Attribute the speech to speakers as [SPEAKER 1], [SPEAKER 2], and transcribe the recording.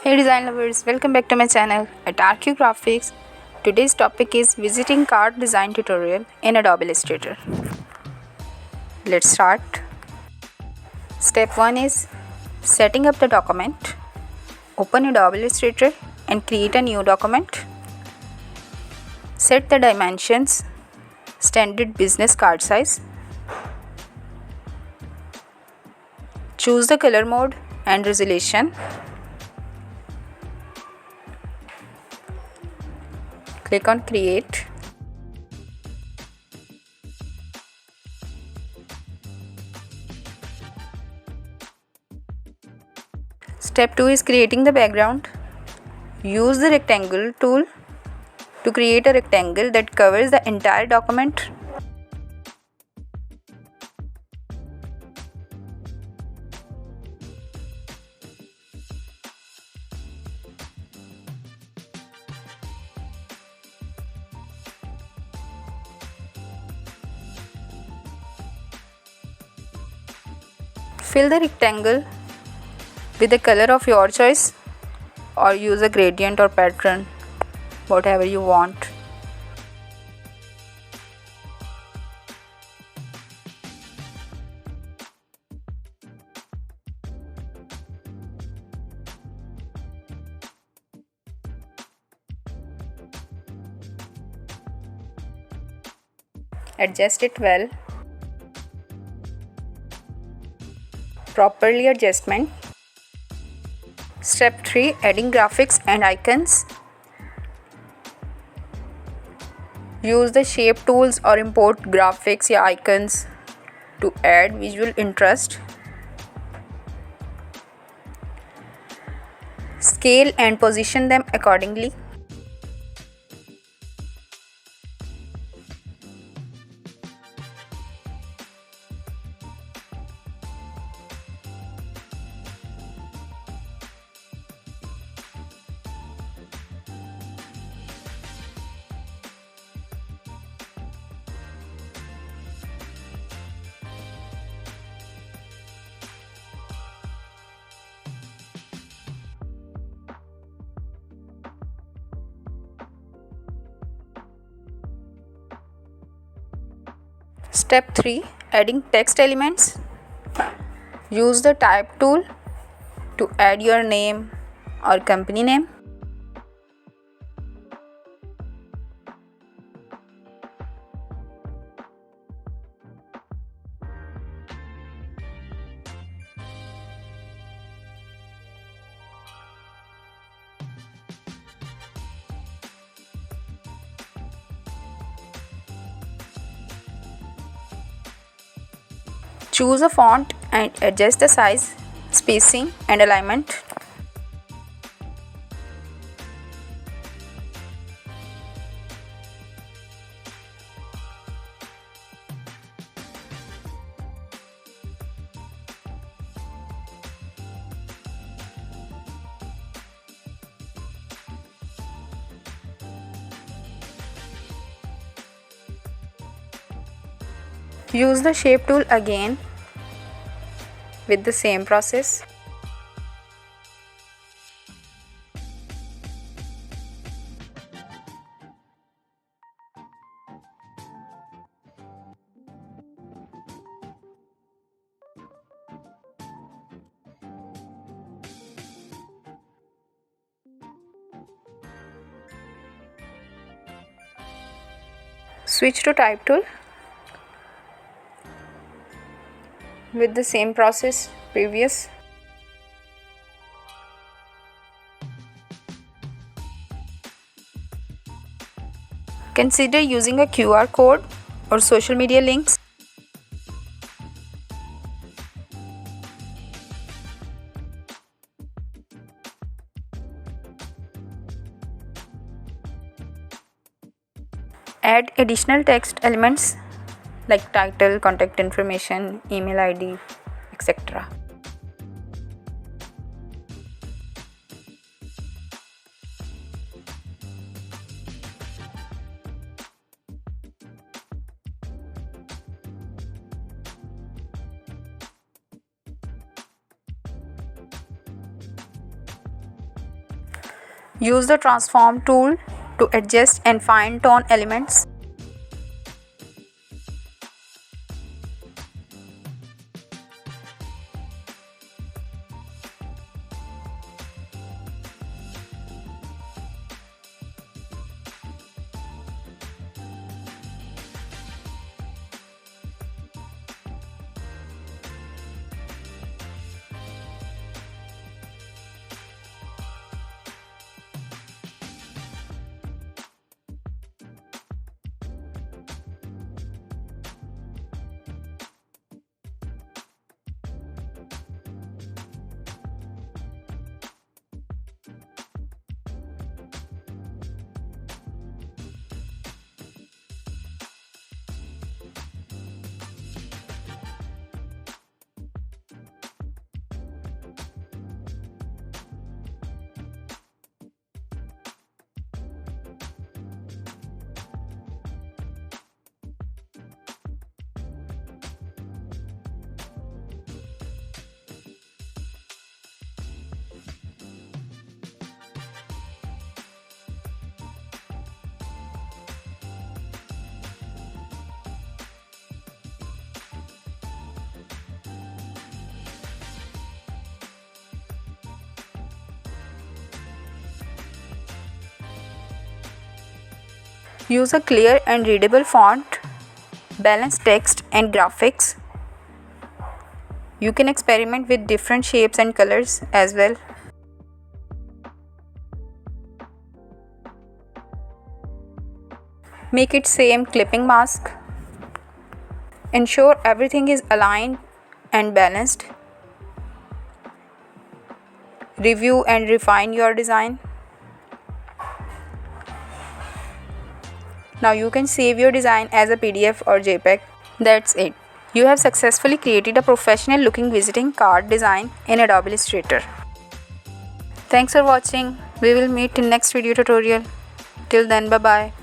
[SPEAKER 1] Hey design lovers, welcome back to my channel at RQ Graphics. Today's topic is visiting card design tutorial in Adobe Illustrator. Let's start. Step 1 is setting up the document. Open Adobe Illustrator and create a new document. Set the dimensions, standard business card size. Choose the color mode and resolution. Click on create. Step 2 is creating the background. Use the rectangle tool to create a rectangle that covers the entire document. Fill the rectangle with the color of your choice or use a gradient or pattern, whatever you want. Adjust it well. Properly adjustment. Step 3, adding graphics and icons. Use the shape tools or import graphics or icons to add visual interest. Scale and position them accordingly. Step 3, adding text elements. Use the type tool to add your name or company name. Choose a font and adjust the size, spacing and alignment. Use the shape tool again with the same process. Switch to type tool with the same process previous. Consider using a QR code or social media links. Add additional text elements like title, contact information, email ID, etc. Use the transform tool to adjust and fine tune elements. Use a clear and readable font, balance text and graphics. You can experiment with different shapes and colors as well. Make it same clipping mask. Ensure everything is aligned and balanced. Review and refine your design. Now you can save your design as a PDF or JPEG. That's it. You have successfully created a professional looking visiting card design in Adobe Illustrator. Thanks for watching. We will meet in next video tutorial. Till then, bye bye.